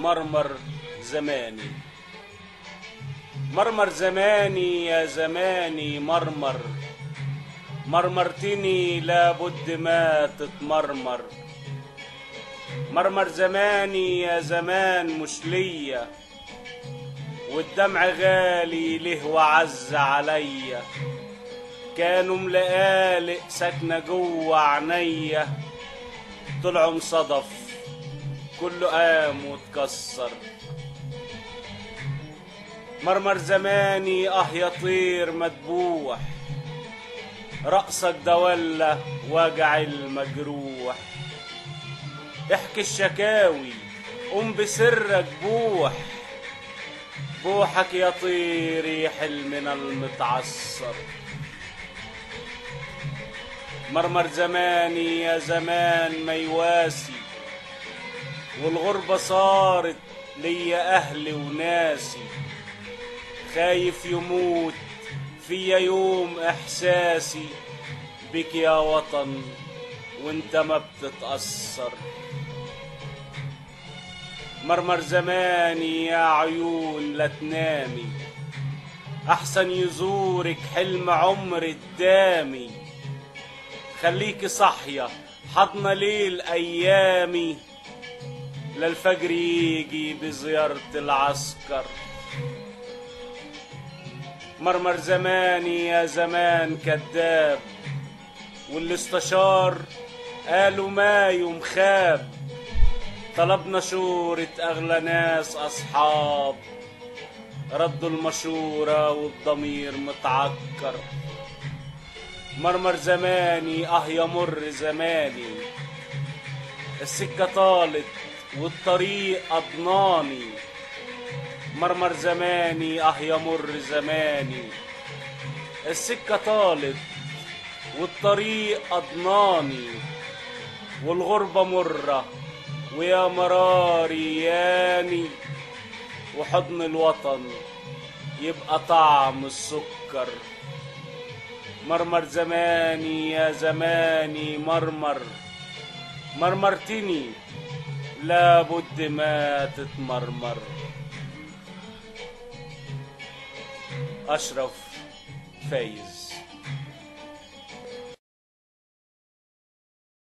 مرمر زماني. مرمر زماني يا زماني مرمر، مرمرتني لابد ما تتمرمر. مرمر زماني يا زمان مش ليا، والدمع غالي له وعز عليا. كانوا ملقالق ساكنة جوه عينيا، طلعوا مصدف كله قام واتكسر. مرمر زماني يا طير مدبوح، رقصك ده ولا وجع المجروح. احكي الشكاوي قوم بسرك بوح، بوحك يا طير يحل من المتعصر. مرمر زماني يا زمان ما يواسي، والغربة صارت ليا أهلي وناسي. خايف يموت فيا يوم إحساسي بك يا وطن وانت ما بتتأثر. مرمر زماني يا عيون لا تنامي، أحسن يزورك حلم عمر الدامي. خليكي صحية حضن ليل أيامي، للفجر يجي بزيارة العسكر. مرمر زماني يا زمان كذاب، واللي استشار قالوا ما يوم خاب. طلبنا شورة أغلى ناس أصحاب، ردوا المشورة والضمير متعكر. مرمر زماني يمر زماني، السكة طالت والطريق أضناني. مرمر زماني يمر زماني، السكة طالت والطريق أضناني. والغربة مرة ويا مراري ياني، وحضن الوطن يبقى طعم السكر. مرمر زماني يا زماني مرمر، مرمرتني لابد ما تتمرمر. أشرف فايز.